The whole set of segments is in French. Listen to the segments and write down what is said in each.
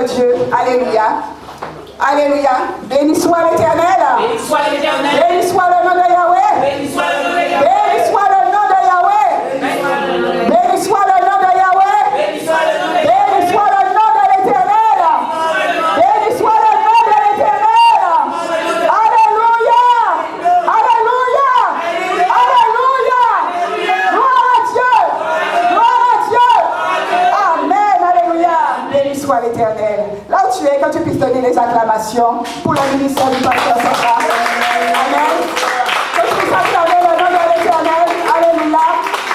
de Dieu. Alléluia. Alléluia. Béni soit l'Éternel. Béni soit l'Éternel. Béni soit le nom de Yahweh. Béni soit le nom de Yahweh. Béni soit le nom de Yahweh. Béni soit le nom de Yahweh. Béni soit le nom de Yahweh. Béni soit le nom de l'Éternel. Béni soit le nom de l'Éternel. Alléluia. Alléluia. Alléluia. Gloire à Dieu. Gloire à Dieu. Amen. Alléluia. Béni soit l'Éternel. Là où tu es, quand tu puisses donner les acclamations pour le ministère du pasteur Sandra. Amen. Que tu puisses acclamer le nom de l'Éternel. Alléluia.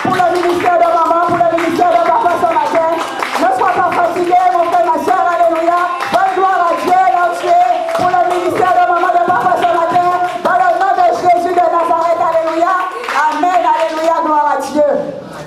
Pour le ministère de maman, pour le ministère de papa ce matin. Ne sois pas fatigué, mon frère, ma soeur. Alléluia. Bonne gloire à Dieu là où tu es. Pour le ministère de maman, de papa ce matin. Dans le nom de Jésus de Nazareth. Alléluia. Amen. Alléluia. Gloire à Dieu.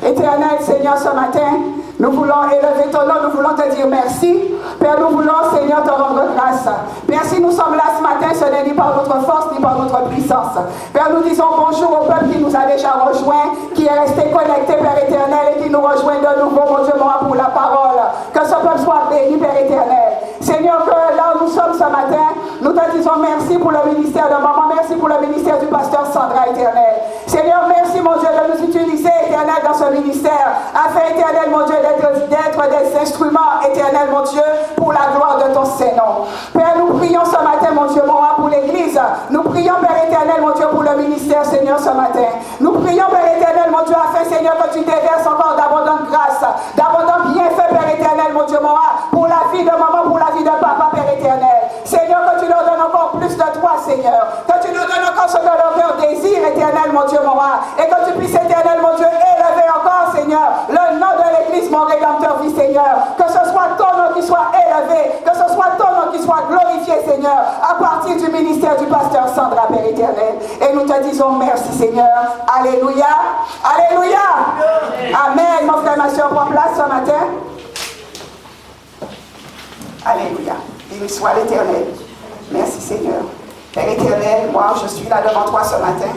Éternel Seigneur, ce matin, nous voulons élever ton nom, nous voulons te dire merci. Père, nous voulons, Seigneur, te rendre grâce. Père, si nous sommes là ce matin, ce n'est ni par notre force, ni par notre puissance. Père, nous disons bonjour au peuple qui nous a déjà rejoints, qui est resté connecté, Père éternel, et qui nous rejoint de nouveau, mon Dieu, mon pour la parole. Que ce peuple soit béni, Père éternel. Seigneur, que là où nous sommes ce matin, nous te disons merci pour le ministère de maman, merci pour le ministère du pasteur Sandra, éternel. Seigneur, merci, mon Dieu, de nous utiliser, éternel, dans ce ministère, afin, éternel, mon Dieu, d'être des instruments, éternel, mon Dieu, pour la gloire de ton Saint-Nom. Père, nous prions ce matin, mon Dieu, mon roi, pour l'Église. Nous prions, Père éternel, mon Dieu, pour le ministère, Seigneur, ce matin. Nous prions, Père éternel, mon Dieu, afin, Seigneur, que tu déverses encore d'abondantes grâces, d'abondants bienfaits, Père éternel, mon Dieu, mon roi, pour la vie de maman, pour la vie de papa, Père éternel. Seigneur, que tu leur donnes encore plus de toi, Seigneur. Que tu leur donnes encore ce que leur cœur désire, éternel, mon Dieu, mon roi. Et que tu puisses, éternel, mon Dieu, élever encore, Seigneur, le nom de l'Église, mon Rédempteur, vie, Seigneur. Que ce soit ton nom qui soit élevé, que ce soit ton nom qui soit glorifié, Seigneur, à partir du ministère du pasteur Sandra, Père éternel. Et nous te disons merci, Seigneur. Alléluia. Alléluia. Amen. Mon frère, ma soeur, prends place ce matin. Alléluia. Béni soit l'Éternel. Merci, Seigneur. Père éternel, moi, je suis là devant toi ce matin.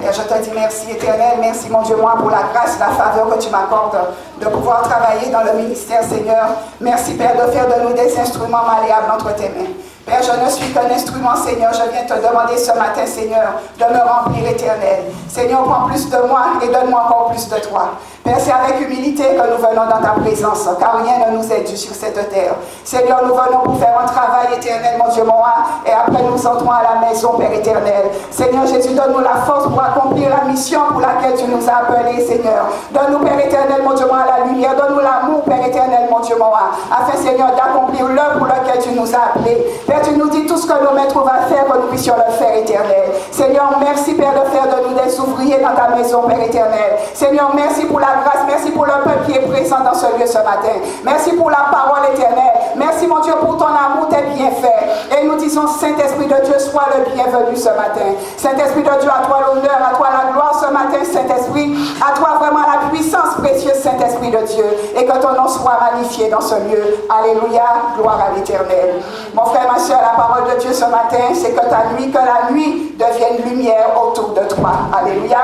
Père, je te dis merci, Éternel. Merci, mon Dieu, moi, pour la grâce, la faveur que tu m'accordes de pouvoir travailler dans le ministère, Seigneur. Merci, Père, de faire de nous des instruments malléables entre tes mains. Père, je ne suis qu'un instrument, Seigneur. Je viens te demander ce matin, Seigneur, de me remplir, Éternel. Seigneur, prends plus de moi et donne-moi encore plus de toi. Père, c'est avec humilité que nous venons dans ta présence, car rien ne nous est dû sur cette terre. Seigneur, nous venons pour faire un travail éternel, mon Dieu, mon roi, et après nous entrons à la maison, Père éternel. Seigneur Jésus, donne-nous la force pour accomplir la mission pour laquelle tu nous as appelés, Seigneur. Donne-nous, Père éternel, mon Dieu, mon roi, la lumière. Donne-nous l'amour, Père éternel, mon Dieu, mon roi, afin, Seigneur, d'accomplir l'œuvre pour laquelle tu nous as appelés. Père, tu nous dis tout ce que nos maîtres vont faire, que nous puissions le faire, éternel. Seigneur, merci, Père, de faire de nous des ouvriers dans ta maison, Père éternel. Seigneur, merci pour la grâce, merci pour le peuple qui est présent dans ce lieu ce matin. Merci pour la parole éternelle. Merci, mon Dieu, pour ton amour, tes bienfaits. Et nous disons, Saint-Esprit de Dieu, sois le bienvenu ce matin. Saint-Esprit de Dieu, à toi l'honneur, à toi la gloire ce matin, Saint-Esprit. À toi vraiment la puissance précieuse, Saint-Esprit de Dieu. Et que ton nom soit magnifié dans ce lieu. Alléluia, gloire à l'Éternel. Mon frère, ma soeur, la parole de Dieu ce matin, c'est que la nuit devienne lumière autour de toi. Alléluia.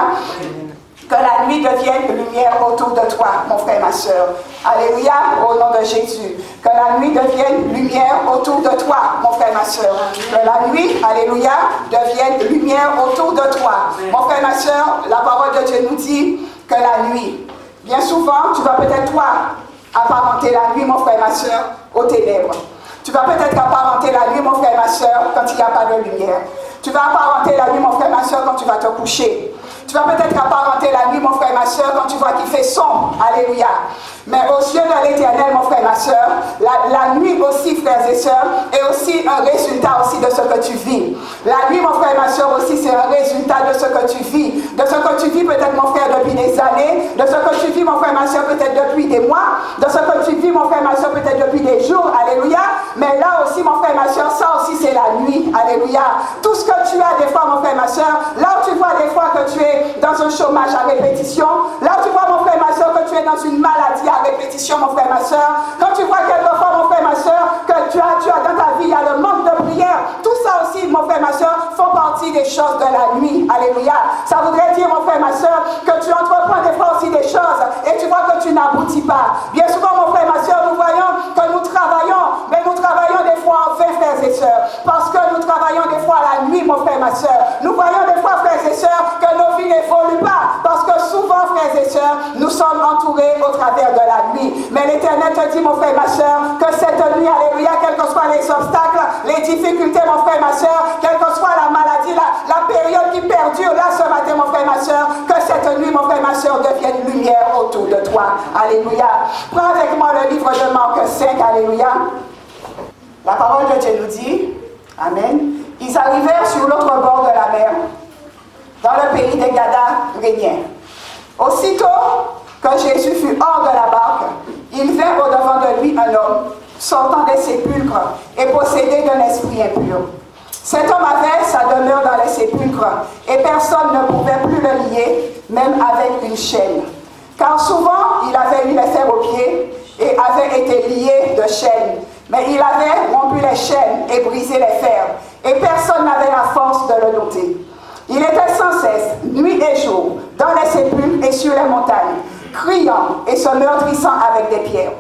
Que la nuit devienne lumière autour de toi, mon frère, ma soeur. Alléluia, au nom de Jésus. Que la nuit devienne lumière autour de toi, mon frère, ma soeur. Que la nuit, alléluia, devienne lumière autour de toi. Mon frère, ma soeur, la parole de Dieu nous dit que la nuit, bien souvent, tu vas peut-être, toi, apparenter la nuit, mon frère, ma soeur, aux ténèbres. Tu vas peut-être apparenter la nuit, mon frère, ma soeur, quand il n'y a pas de lumière. Tu vas apparenter la nuit, mon frère, ma soeur, quand tu vas te coucher. Tu vas peut-être apparenter la nuit, mon frère, ma soeur, quand tu vois qu'il fait sombre. Alléluia. Mais aux yeux de l'Éternel, mon frère, ma soeur, la nuit aussi, frères et sœurs, est aussi un résultat aussi de ce que tu vis. La nuit, mon frère, ma soeur, aussi, c'est un résultat de ce que tu vis. De ce que tu vis peut-être, mon frère, depuis des années. De ce que tu vis, mon frère, ma soeur, peut-être depuis des mois. De ce que tu vis, mon frère, ma soeur, peut-être depuis des jours. Alléluia. Mais là aussi, mon frère, ma soeur, ça aussi, c'est la nuit. Alléluia. Tout ce que tu as des fois, mon frère, ma soeur, là où tu vois des fois que tu es dans un chômage à répétition, là où tu vois, mon frère, ma soeur, que tu es dans une maladie à répétition, mon frère, ma soeur, quand tu vois quelquefois, mon frère, ma soeur, que tu as dans ta vie, il y a le manque de prière, tout ça aussi, mon frère, ma soeur, font partie des choses de la nuit. Alléluia. Ça voudrait dire, mon frère, ma soeur, que tu entreprends des fois aussi des choses et tu vois que tu n'aboutis pas. Bien souvent, mon frère, ma soeur, nous voyons que nous travaillons, mais nous travaillons parce que nous travaillons des fois la nuit, mon frère, ma soeur. Nous voyons des fois, frères et sœurs, que nos vies n'évoluent pas, parce que souvent, frères et sœurs, nous sommes entourés au travers de la nuit. Mais l'Éternel te dit, mon frère, ma soeur, que cette nuit, alléluia, quels que soient les obstacles, les difficultés, mon frère, ma soeur, quelle que soit la maladie, la période qui perdure là ce matin, mon frère, ma soeur, que cette nuit, mon frère, ma soeur, devienne lumière autour de toi. Alléluia. Prends avec moi le livre de Marc 5, alléluia. La parole de Dieu nous dit, amen, ils arrivèrent sur l'autre bord de la mer, dans le pays des Gadaréniens. Aussitôt que Jésus fut hors de la barque, il vint au-devant de lui un homme, sortant des sépulcres et possédé d'un esprit impur. Cet homme avait sa demeure dans les sépulcres, et personne ne pouvait plus le lier, même avec une chaîne. Car souvent, il avait eu les fers aux pieds, et avait été lié de chaînes. Mais il avait rompu les chaînes et brisé les fers, et personne n'avait la force de le dompter. Il était sans cesse, nuit et jour, dans les sépulcres et sur les montagnes, criant et se meurtrissant avec des pierres.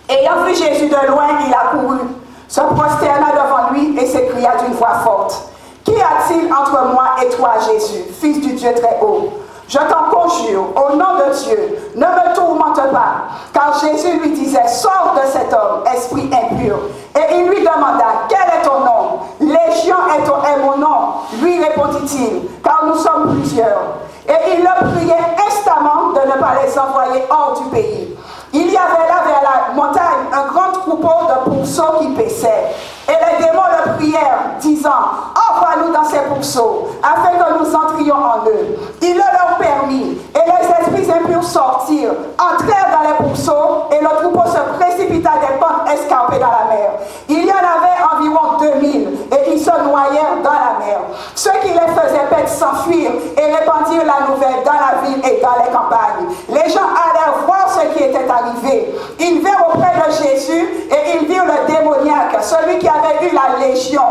Ayant vu Jésus de loin, il accourut, se prosterna devant lui et s'écria d'une voix forte, « Qu'y a-t-il entre moi et toi, Jésus, Fils du Dieu très haut? Je t'en conjure, au nom de Dieu, ne me tourmente pas. » Car Jésus lui disait, « Sors de cet homme, esprit impur. » Et il lui demanda, « Quel est ton nom? Légion est mon nom. » Lui répondit-il, « Car nous sommes plusieurs. » Et il le priait instamment de ne pas les envoyer hors du pays. Il y avait là vers la montagne un grand troupeau de pourceaux qui paissaient. Et les démons le prièrent, disant, « Envoie-nous dans ces pourceaux, afin que nous entrions en eux. » Il le leur permit, et les esprits impurs sortirent, entrèrent dans les pourceaux, et le troupeau se précipita des pentes escarpées dans la mer. Il y en avait environ 2000, et ils se noyèrent dans la mer. Ceux qui les faisaient paître s'enfuirent, et répandirent la nouvelle dans la ville et dans les campagnes. Les gens allèrent voir ce qui était arrivé. Ils vinrent auprès de Jésus, et ils virent le démoniaque, celui qui avait eu la légion,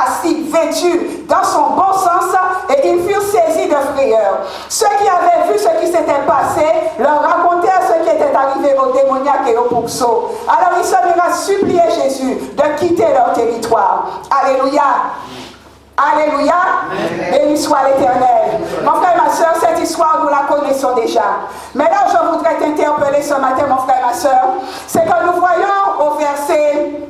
assis, vêtu, dans son bon sens, et ils furent saisis de frayeur. Ceux qui avaient vu ce qui s'était passé leur racontèrent ce qui était arrivé aux démoniaques et aux pourceaux. Alors ils se mirent à supplier Jésus de quitter leur territoire. Alléluia. Alléluia. Béni soit l'Éternel. Mon frère, ma soeur, cette histoire, nous la connaissons déjà. Mais là où je voudrais t'interpeller ce matin, mon frère, ma soeur, c'est que nous voyons au verset...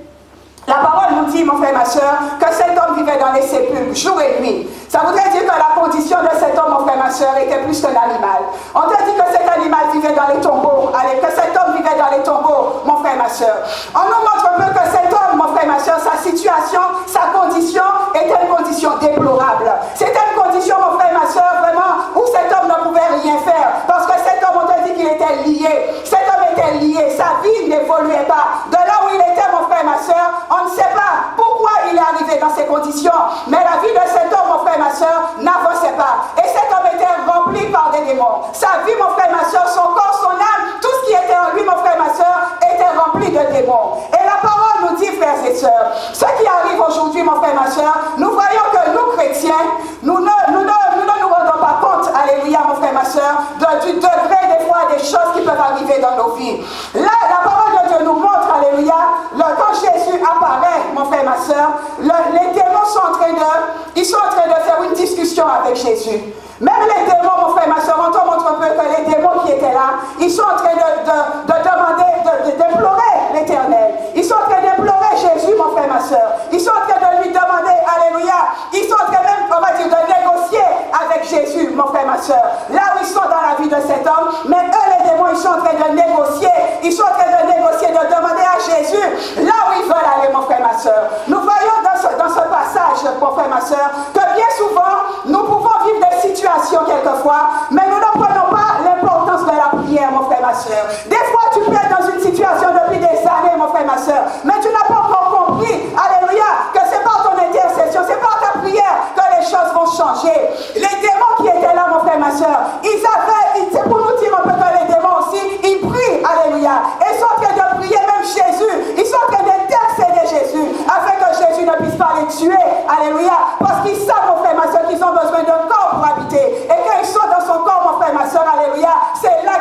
La parole nous dit, mon frère, ma soeur, que cet homme vivait dans les sépulcres, jour et nuit. Ça voudrait dire que la condition de cet homme, mon frère, ma soeur, était plus qu'un animal. On te dit que cet animal vivait dans les tombeaux, allez, que cet homme vivait dans les tombeaux, mon frère, ma soeur. On nous montre un peu que cet homme, mon frère, ma soeur, sa situation, sa condition était une condition déplorable. C'était une condition, mon frère, ma soeur, vraiment, où cet homme ne pouvait rien faire. Parce que cet homme, on te dit qu'il était lié. Cet homme était lié, sa vie n'évoluait pas. De là où il était, mon frère, ma soeur, on ne sait pas pourquoi il est arrivé dans ces conditions, mais la vie de cet homme, mon frère, ma soeur, n'avançait pas. Et cet homme était rempli par des démons. Sa vie, mon frère, ma soeur, son corps, son âme, tout ce qui était en lui, mon frère, ma soeur, était rempli de démons. Et la parole nous dit, frères et sœurs, ce qui arrive aujourd'hui, mon frère, ma soeur, nous voyons que nous, chrétiens, nous ne nous rendons pas compte, alléluia, mon frère, ma soeur, du degré des fois des choses qui peuvent arriver dans nos vies. Là, la parole de Dieu nous montre, alléluia, quand Jésus apparaît, mon frère, ma soeur, les démons sont en train de faire une discussion avec Jésus. Même les démons, mon frère, ma soeur, on te montre un peu que les démons qui étaient là, ils sont en train de demander, d'implorer l'Éternel. Ils sont en train d'implorer Jésus, mon frère, ma soeur. Ils sont en train de lui demander, alléluia, ils sont en train même, on va dire, de négocier avec Jésus, mon frère, ma soeur. Là où ils sont dans la vie de cet homme, mais eux, les démons, ils sont en train de négocier. Ils sont en train de négocier, de demander à Jésus, là où ils veulent aller, mon frère, ma soeur. Nous voyons dans ce passage, mon frère, ma soeur, que bien souvent, nous pouvons vivre des situations quelquefois, mais nous ne prenons pas l'importance de la prière, mon frère, ma soeur. Des fois, tu peux être dans une situation depuis des années, mon frère, ma soeur, mais tu n'as pas encore compris, alléluia, que c'est par ton intercession, c'est par ta prière que les choses vont changer. Les démons qui étaient là, mon frère, ma soeur, c'est pour nous dire un peu que les démons aussi, ils prient, alléluia, et ils sont en train de prier même Jésus, ils sont en train d'intercéder Jésus, afin que Jésus ne puisse pas les tuer, alléluia, parce qu'ils savent, mon frère, ma soeur, qu'ils ont besoin d'un corps pour habiter, et quand ils sont dans son corps, mon frère, ma soeur, alléluia, c'est là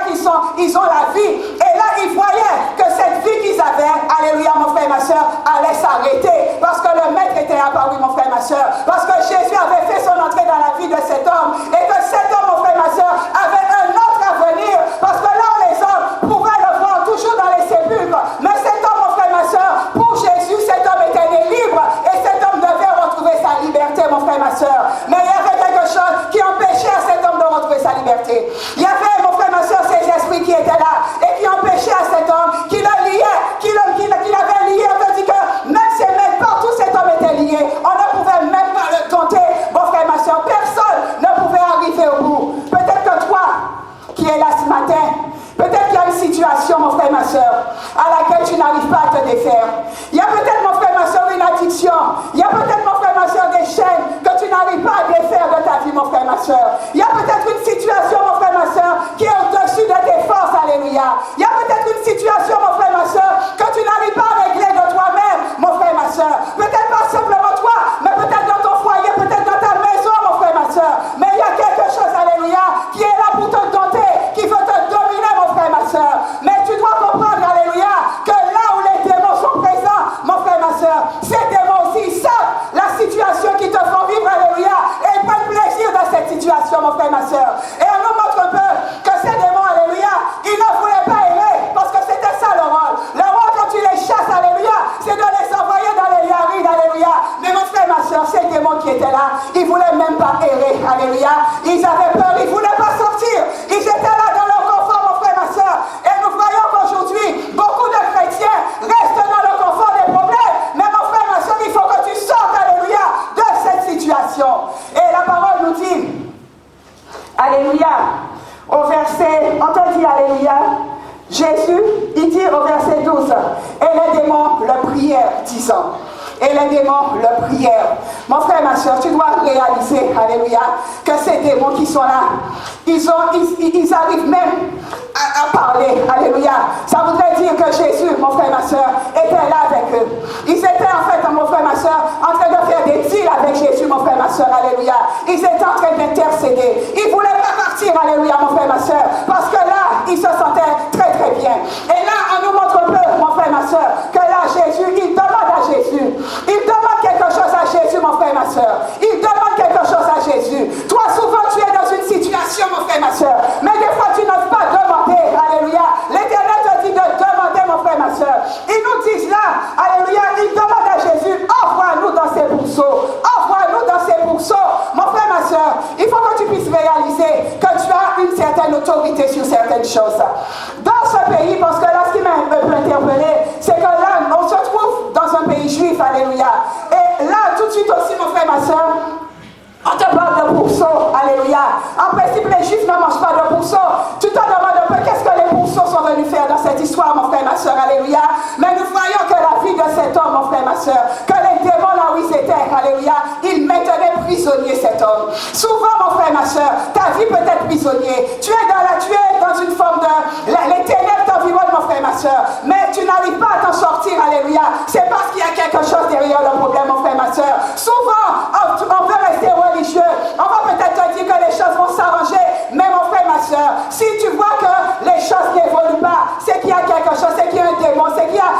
ils ont la vie, et là, ils voyaient que cette vie qu'ils avaient, alléluia, mon frère, ma soeur, allait s'arrêter, parce que le maître était apparu, mon frère, ma soeur. Parce que Jésus avait fait son entrée dans la vie de cet homme. Et que cet homme, mon frère, ma soeur, avait un autre avenir. Parce que là, les hommes pouvaient le voir toujours dans les sépulcres. Mais cet homme, mon frère, ma soeur, pour Jésus, cet homme était né libre. Et cet homme devait retrouver sa liberté, mon frère, ma soeur. Mais il y avait quelque chose qui empêchait à cet homme de retrouver sa liberté. Il y avait, mon frère, ma soeur, ces esprits qui étaient là et qui empêchaient à cet homme, qui le liait, qui l'avait lié. On te dit que même ses mains, partout cet homme était lié. On ne pouvait même pas le tenter, mon frère, ma soeur. Personne ne pouvait arriver au bout. Peut-être que toi, qui es là ce matin, peut-être qu'il y a une situation, mon frère, ma soeur, à laquelle tu n'arrives pas à te défaire. Il y a peut-être, mon frère, ma soeur, une addiction. Il y a peut-être, mon frère, ma soeur, des chaînes que tu n'arrives pas à défaire de ta vie, mon frère, ma soeur. Il y a peut-être une situation, mon frère, ma soeur, qui est au-dessus de tes forces, alléluia. Il y a peut-être une situation, mon frère, ma soeur, que tu n'arrives pas à régler de toi-même, mon frère, ma soeur. Peut-être pas simplement toi, mais peut-être dans ton foyer, peut-être dans ta maison, mon frère, ma soeur. Mais il y a quelque chose, alléluia, qui est là pour te dompter, qui veut te dominer, mon frère, ma soeur. Mais tu dois comprendre, alléluia, que là où les démons sont présents, mon frère, ma soeur, ces démons aussi, ils savent la situation qu'ils te font vivre, alléluia, et ils prennent plaisir dans cette situation, mon frère, ma soeur. Et on nous montre un peu que ces démons, alléluia, ils ne voulaient pas errer, parce que c'était ça le rôle. Le rôle, quand tu les chasses, alléluia, c'est de les envoyer dans les lieux arides, alléluia. Mais mon frère, ma soeur, ces démons qui étaient là, ils ne voulaient même pas errer, alléluia. Ils avaient peur, ils ne voulaient pas sortir. Ils étaient là dans leur confort, mon frère, ma soeur. Et nous voyons qu'aujourd'hui, beaucoup de chrétiens restent dans le confort des problèmes. Mais mon frère, ma soeur, il faut que tu sortes, alléluia, de cette situation. Et la parole nous dit, alléluia, au verset, on te dit, alléluia, Jésus, il dit au verset 12, et les démons le prièrent, disant, et les démons le prièrent. Mon frère, ma soeur, tu dois réaliser, alléluia, que ces démons qui sont là, ils arrivent même à parler, alléluia. Ça voudrait dire que Jésus, mon frère, ma soeur, était là avec eux. Ils étaient en fait, mon frère, ma soeur, en train de faire des deals avec Jésus, mon frère, ma soeur, alléluia. Ils étaient en train d'intercéder. Ils ne voulaient pas partir, alléluia, mon frère, ma soeur, parce que là, ils se sentaient très, très bien. Et là, on nous montre un peu, mon frère, ma soeur, que là, Jésus, il demande à Jésus. Il demande quelque chose à Jésus, mon frère, ma soeur. Il demande quelque chose à Jésus. Toi, souvent, tu es dans une situation, mon frère, ma soeur, mais des fois, tu n'oses pas demander, alléluia. L'Éternel te dit de demander, mon frère, ma soeur. Ils nous disent là, alléluia, ils demandent à Jésus, envoie-nous dans ces bourseaux. Envoie-nous dans ces bourseaux. Mon frère, ma soeur, il faut que tu puisses réaliser que tu as une certaine autorité sur certaines choses. Dans ce pays, parce que là, ce qui m'a un peu interpellé, c'est que là, on se trouve dans un pays juif, alléluia. Et là, tout de suite aussi, mon frère, ma soeur, on te parle de pourceaux, alléluia. En principe, les juifs ne mangent pas de pourceaux. Tu te demandes un peu qu'est-ce que les pourceaux sont venus faire dans cette histoire, mon frère, ma soeur, alléluia. Mais nous voyons que la vie de cet homme, mon frère, ma soeur, que les démons là où ils étaient, alléluia, ils maintenaient prisonnier cet homme. Souvent, mon frère, ma soeur, ta vie peut être prisonnier. Tu es dans une forme de... Les ténèbres t'environnent, mon frère, ma soeur. Mais tu n'arrives pas à t'en sortir, alléluia. C'est parce qu'il y a quelque chose derrière le problème, mon frère, ma soeur. Souvent, on veut rester religieux. On va peut-être te dire que les choses vont s'arranger. Mais mon frère, ma soeur, si tu vois que les choses n'évoluent pas, c'est qu'il y a quelque chose, c'est qu'il y a un démon, c'est qu'il y a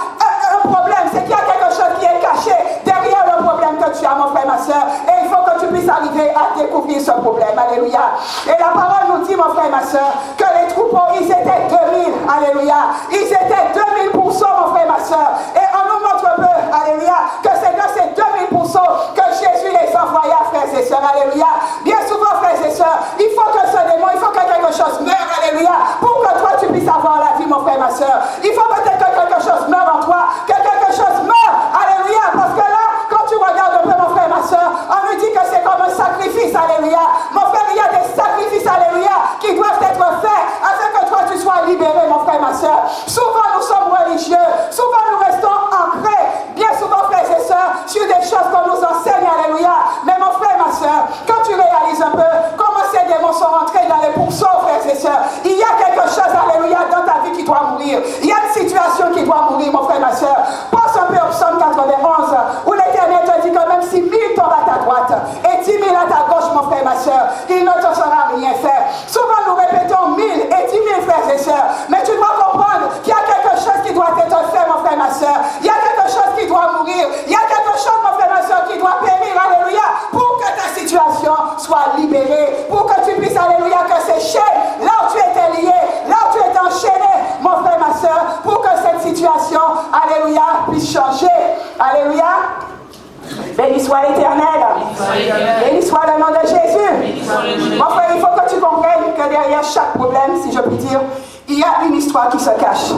un problème, c'est qu'il y a quelque chose qui est caché derrière le problème que tu as, mon frère, ma soeur. Et il faut que tu puisses arriver à découvrir ce problème. Alléluia. Et la parole nous dit, mon frère, ma soeur, que les troupeaux, ils étaient 2000. Alléluia. Ils étaient 2000%, mon frère, ma soeur. Et on nous montre un peu, alléluia, que c'est dans ces 2000% que Jésus les envoya, frères et sœurs. Alléluia. Bien souvent, frères et sœurs, il faut que ce démon, il faut que quelque chose meure, alléluia, pour que toi tu puisses avoir la vie, mon frère, ma soeur. Il faut peut-être que quelque chose meure en toi, que quelque chose meure, alléluia, parce que là, quand tu regardes un peu, mon frère, ma soeur, on nous dit que c'est comme un sacrifice, alléluia. Mon frère, il y a des sacrifices, alléluia, qui doivent être faits afin que toi tu sois libéré, mon frère, ma soeur. Souvent, nous sommes religieux, souvent nous restons ancrés, bien souvent, frères et sœurs, sur des choses qu'on nous enseigne, alléluia. Mais mon frère, ma soeur, quand tu réalises un peu comment ces démons sont rentrés dans les pourceaux, frères et sœurs, il y a quelque chose, alléluia, dans ta vie qui doit mourir. Il y a une situation qui doit mourir, mon frère, ma soeur. Pense un peu au psaume 91, où l'Éternel te dit que même si 1000 tombent à ta droite et 10 000 à ta gauche, mon frère, ma soeur, il ne te sera rien fait. Souvent, nous répétons 1000 et 10 000, frères et sœurs, mais tu dois comprendre qu'il y a quelque chose qui doit être fait, mon frère, ma soeur. Il y a quelque chose qui doit mourir. Il y a quelque chose, mon frère, ma soeur, qui doit soient libérées, pour que tu puisses, alléluia, que ces chaînes, là où tu étais lié, là où tu étais enchaîné, mon frère, ma soeur, pour que cette situation, alléluia, puisse changer. Alléluia. Béni soit l'Éternel. Béni soit le nom de Jésus. Mon frère, il faut que tu comprennes que derrière chaque problème, si je puis dire, il y a une histoire qui se cache.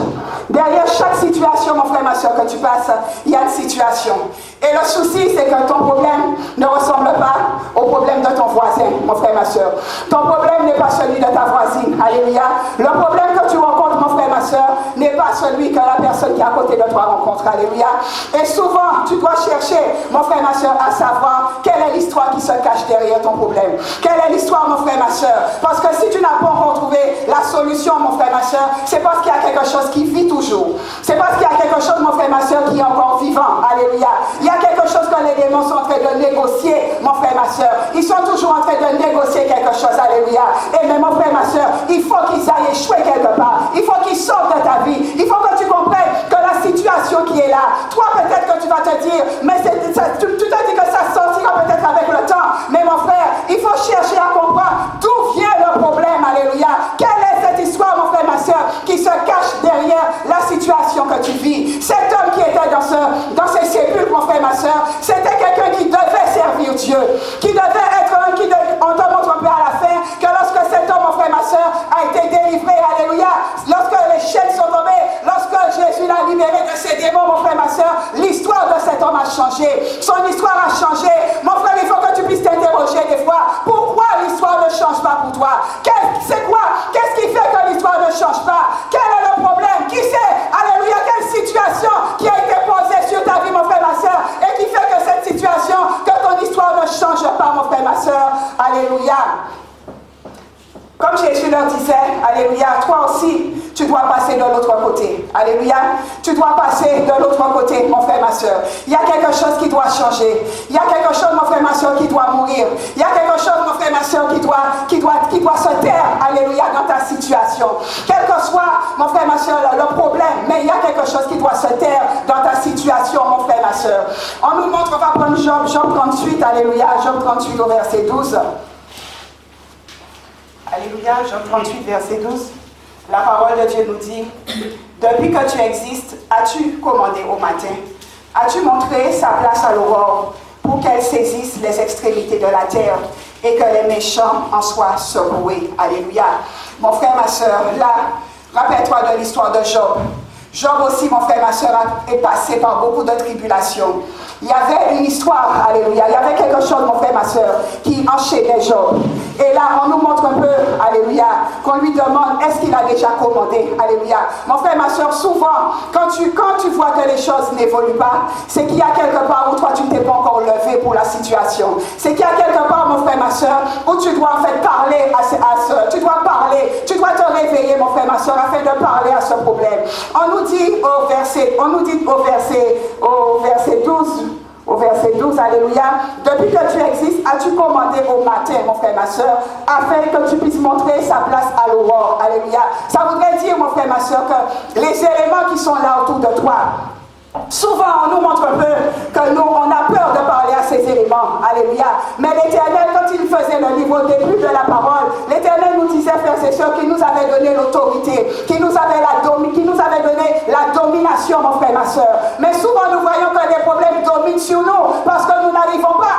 Derrière chaque situation, mon frère, ma soeur, que tu passes, il y a une situation. Et le souci, c'est que ton problème ne ressemble pas au problème de ton voisin, mon frère, ma soeur. Ton problème n'est pas celui de ta voisine. Alléluia. Le problème que tu rencontres, mon frère, ma soeur, n'est pas celui que la personne qui est à côté de toi rencontre. Alléluia. Et souvent, tu dois chercher, mon frère, ma soeur, à savoir quelle est l'histoire qui se cache derrière ton problème. Quelle est l'histoire, mon frère, ma soeur. Parce que si tu n'as pas encore trouvé la solution, mon frère, ma soeur, c'est parce qu'il y a quelque chose qui vit toujours. C'est parce qu'il y a quelque chose, mon frère, ma soeur, qui est encore vivant. Alléluia. Il y a quelque chose que les démons sont en train de négocier, mon frère, ma soeur. Ils sont toujours en train de négocier quelque chose. Alléluia. Et mais mon frère, ma soeur, il faut qu'ils aillent échouer quelque part. Il faut qu'ils sortent de ta vie. Il faut que tu comprennes que la situation qui est là, toi peut-être que tu vas te dire, mais tu te dis que ça sortira peut-être avec le temps. Mais mon frère, il faut chercher à comprendre d'où vient le problème. Alléluia. Quelle est cette histoire, mon frère, ma soeur, qui se cache derrière la situation que tu vis? Cet homme qui était dans ces sépulcres, mon frère, ma soeur, c'était quelqu'un qui devait servir Dieu, qui devait être un qui on te montre un peu à la fin que lorsque cet homme, mon frère, ma soeur, a été délivré, alléluia, lorsque les chaînes sont tombées, lorsque Jésus l'a libéré de ses démons, mon frère, ma soeur, l'histoire de cet homme a changé. Son histoire a changé. Mon frère, il faut que tu puisses t'interroger des fois. Pourquoi l'histoire ne change pas pour toi? C'est quoi? Qu'est-ce qui fait que l'histoire ne change pas? Quel est le problème? Qui sait? Alléluia, quelle situation qui a été posée sur ta vie, mon frère, ma soeur, et qui fait que cette situation, que ton histoire ne change pas, mon frère, ma soeur. Alléluia. Comme Jésus leur disait, alléluia, toi aussi, tu dois passer de l'autre côté. Alléluia. Tu dois passer de l'autre côté, mon frère, ma soeur. Il y a quelque chose qui doit changer. Il y a quelque chose, mon frère, ma soeur, qui doit mourir. Il y a quelque chose, mon frère, ma soeur, qui doit se taire, alléluia, dans ta situation. Quel que soit, mon frère, ma soeur, le problème, mais il y a quelque chose qui doit se taire dans ta situation, mon frère, ma soeur. On nous montre, on va prendre Job 38, alléluia, Job 38 au verset 12. Alléluia, Job 38, verset 12. La parole de Dieu nous dit, « Depuis que tu existes, as-tu commandé au matin? As-tu montré sa place à l'aurore pour qu'elle saisisse les extrémités de la terre et que les méchants en soient secoués? » Alléluia. Mon frère, ma soeur, là, rappelle-toi de l'histoire de Job. Job aussi, mon frère, ma soeur, est passé par beaucoup de tribulations. Il y avait une histoire, alléluia, il y avait quelque chose, mon frère, ma soeur, qui enchaînait Job. Et là, on nous montre un peu, alléluia, qu'on lui demande, est-ce qu'il a déjà commandé, alléluia. Mon frère, ma soeur, souvent, quand tu vois que les choses n'évoluent pas, c'est qu'il y a quelque part où toi, tu ne t'es pas encore levé pour la situation. C'est qu'il y a quelque part, mon frère, ma soeur, où tu dois en fait parler tu dois parler, tu dois te réveiller, mon frère, ma soeur, afin de parler à ce problème. On nous dit au verset 12, au verset 12, alléluia, depuis que tu existes, as-tu commandé au matin, mon frère, ma soeur, afin que tu puisses montrer sa place à l'aurore, alléluia. Ça voudrait dire, mon frère, ma soeur, que les éléments qui sont là autour de toi, souvent on nous montre un peu que nous, on a peur de parler à ces éléments, alléluia. Mais l'Éternel, quand il faisait le livre au début de la parole, l'Éternel nous disait, frères et sœurs, qu'il nous avait donné l'autorité, qu'il nous avait donné la domination, mon frère, ma soeur. Mais souvent nous voyons que les problèmes dominent sur nous, parce que nous n'arrivons pas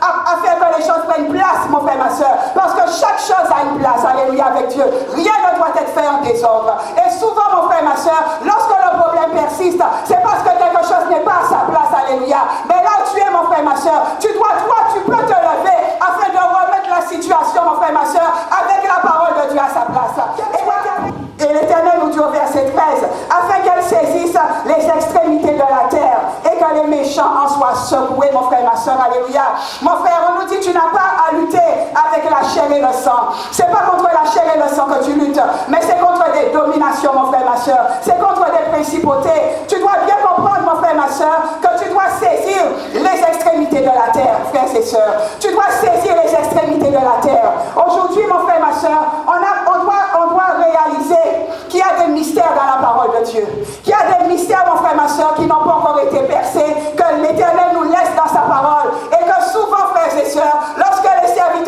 à faire que les choses prennent place, mon frère, ma soeur. Parce que chaque chose a une place, alléluia, avec Dieu. Rien ne doit être fait en désordre. Et souvent, mon frère, ma soeur, lorsque le problème persiste, c'est parce que quelque chose n'est pas à sa place, alléluia. Mais là où tu es, mon frère, ma soeur, tu peux te lever afin de remettre la situation, mon frère, ma soeur, avec la parole de Dieu à sa place. Et l'Éternel nous dit au verset 13, afin qu'elle saisisse les extrémités de la terre et que les méchants en soient secoués, mon frère, ma soeur, alléluia. Mon frère, on nous dit, tu n'as pas à lutter avec la chair et le sang. C'est pas contre la chair et le sang que tu luttes, mais c'est contre des dominations, mon frère, ma soeur. C'est contre des principautés. Tu dois bien comprendre, mon frère, ma soeur, que tu dois saisir les extrémités de la terre, frères et sœurs. Tu dois saisir les extrémités de la terre. Aujourd'hui, mon frère, ma soeur, on doit réaliser qu'il y a des mystères dans la parole de Dieu. Qu'il y a des mystères, mon frère, ma soeur, qui n'ont pas encore été percés, que l'Éternel nous laisse dans sa parole. Et que souvent, frères et sœurs, lorsque les serviteurs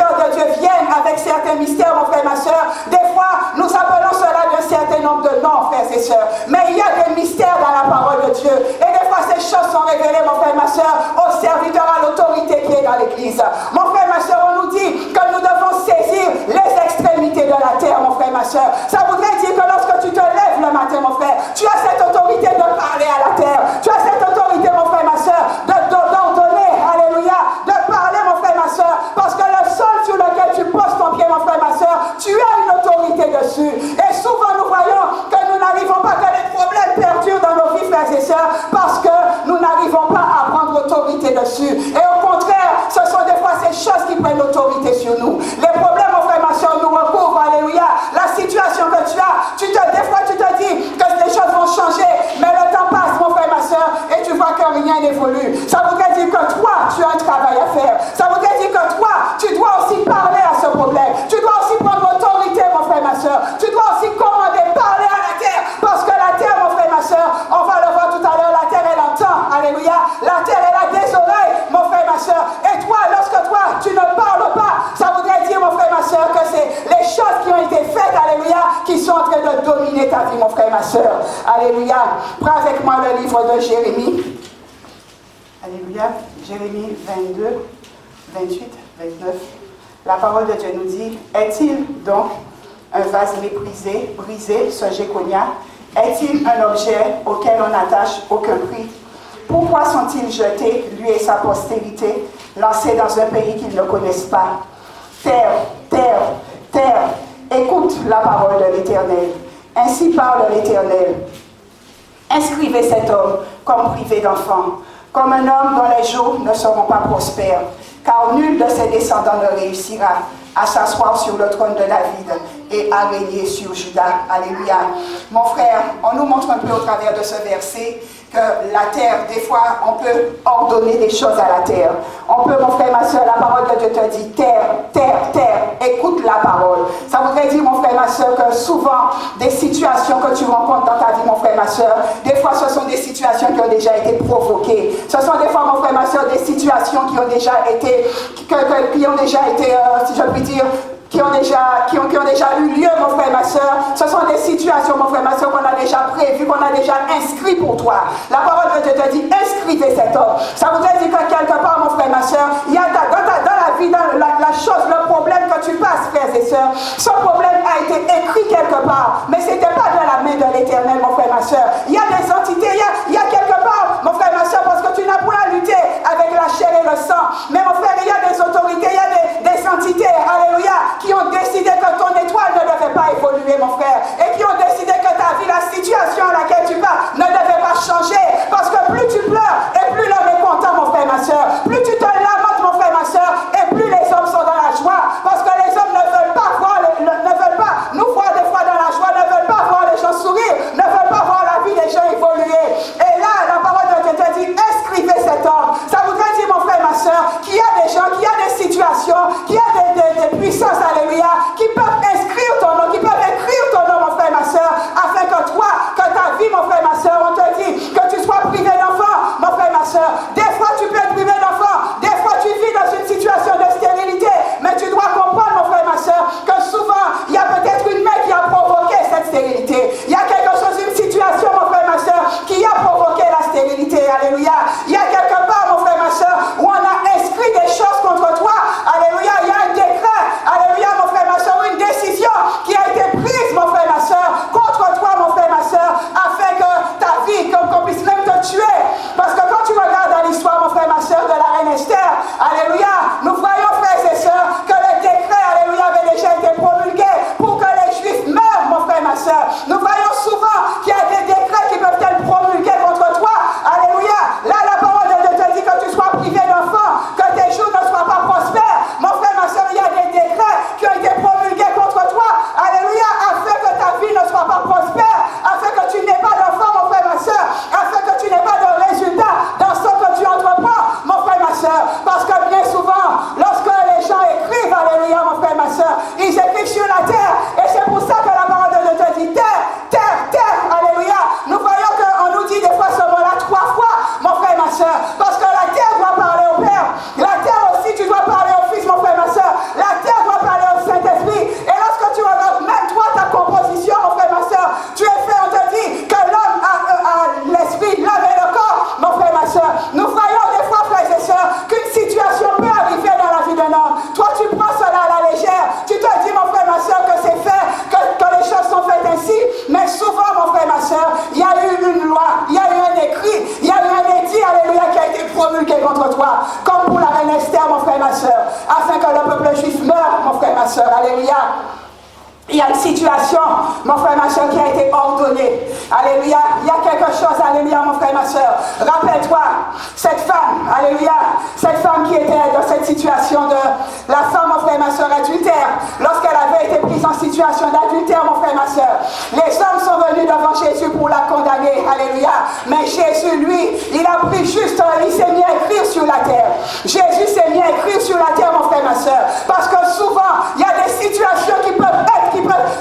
Dieu. Et des fois, ces choses sont révélées, mon frère et ma soeur, au serviteur, à l'autorité qui est dans l'église. Mon frère et ma soeur, on nous dit que nous devons saisir les extrémités de la terre, mon frère et ma soeur. Ça voudrait dire que lorsque tu te lèves le matin, mon frère, tu as cette autorité de parler à la terre. Tu as cette autorité, mon frère et ma soeur, d'ordonner, alléluia, de parler, mon frère et ma soeur, parce que le sol sur lequel tu poses ton pied, mon frère et ma soeur, tu as une autorité dessus. Et souvent, nous voyons que nous n'arrivons pas, que les problèmes perdurent dans nos vies, frères et sœurs, parce que nous n'arrivons pas à prendre autorité dessus. Et au contraire, ce sont des fois ces choses qui prennent l'autorité sur nous. Les problèmes, mon frère et ma soeur, nous recouvrent, alléluia. La situation que tu as, des fois tu te dis que les choses vont changer, mais le temps passe, mon frère et ma soeur, et tu vois que rien n'évolue. Ça voudrait dire que toi, tu as un travail à faire. Ça voudrait dire que toi, tu dois aussi parler à ce problème. Tu dois aussi prendre l'autorité, mon frère et ma soeur. Tu dois aussi commander, parler à la terre, parce que la terre, mon frère et ma soeur, on va le voir tout à l'heure, la terre, elle entend, alléluia. La terre, elle a des oreilles, mon frère et ma soeur. Et toi, lorsque toi, tu ne parles pas, ça voudrait dire, mon frère et ma soeur, que c'est les choses qui ont été faites, alléluia, qui sont en train de dominer ta vie, mon frère et ma soeur. Alléluia. Prends avec moi le livre de Jérémie. Alléluia. Jérémie 22, 28, 29. La parole de Dieu nous dit, est-il donc un vase méprisé, brisé, ce Jéconia? Est-il un objet auquel on n'attache aucun prix? Pourquoi sont-ils jetés, lui et sa postérité, lancés dans un pays qu'ils ne connaissent pas? Terre, terre, terre, écoute la parole de l'Éternel. Ainsi parle l'Éternel. Inscrivez cet homme comme privé d'enfant, comme un homme dont les jours ne seront pas prospères, car nul de ses descendants ne réussira à s'asseoir sur le trône de David et à régner sur Juda. Alléluia. Mon frère, on nous montre un peu au travers de ce verset que la terre, des fois, on peut ordonner des choses à la terre. On peut, mon frère, ma soeur, la parole de Dieu te dit, terre, terre, terre, écoute la parole. Ça voudrait dire, mon frère, ma soeur, que souvent, des situations que tu rencontres dans ta vie, mon frère, ma soeur, des fois, ce sont des situations qui ont déjà été provoquées. Ce sont des fois, mon frère, ma soeur, des situations qui ont déjà été, si je puis dire, qui ont déjà eu lieu, mon frère et ma soeur. Ce sont des situations, mon frère et ma soeur, qu'on a déjà prévues, qu'on a déjà inscrites pour toi. La parole de Dieu te dit, inscrivez cet homme. Ça voudrait dire que quelque part, mon frère et ma soeur, il y a dans la vie, dans la chose, le problème que tu passes, frères et sœurs, ce problème a été écrit quelque part, mais ce n'était pas de la main de l'Éternel, mon frère et ma soeur. Il y a des entités, il y a quelque part, mon frère et ma soeur, parce que tu n'as pas à lutter avec la chair et le sang, mais mon frère, il y a des autorités, il y a des entités, alléluia, qui ont décidé que ton étoile ne devait pas évoluer, mon frère, et qui ont décidé que ta vie, la situation à laquelle tu vas, ne devait pas changer, parce que plus tu pleures, et plus l'homme est content, mon frère et ma soeur, plus tu te lamentes, mon frère et ma soeur, et plus les hommes sont dans la joie, parce que les hommes ne veulent pas nous voir des fois dans la joie, ne veulent pas voir les gens sourire, ne veulent pas voir la vie des gens évoluer. Et là, la parole de Dieu te dit, inscrivez cet homme. Ça voudrait dire, mon frère et ma soeur, qu'il y afin que le peuple juif meure, mon frère, ma soeur. Alléluia. Il y a une situation, mon frère, ma soeur, qui a été ordonnée. Alléluia. Il y a quelque chose, alléluia, mon frère, ma soeur. Rappelle-toi, cette femme, alléluia, cette femme qui était dans cette situation de la femme, mon frère, ma soeur, adultère, lorsqu'elle avait été prise en situation d'adultère, mon frère, ma soeur, les hommes sont venus devant Jésus pour la condamner. Alléluia. Mais Jésus, lui, il a pris juste, il s'est mis à écrire sur la terre. Jésus s'est mis à écrire sur la terre, mon frère, ma soeur. Parce que souvent, il y a des situations qui peuvent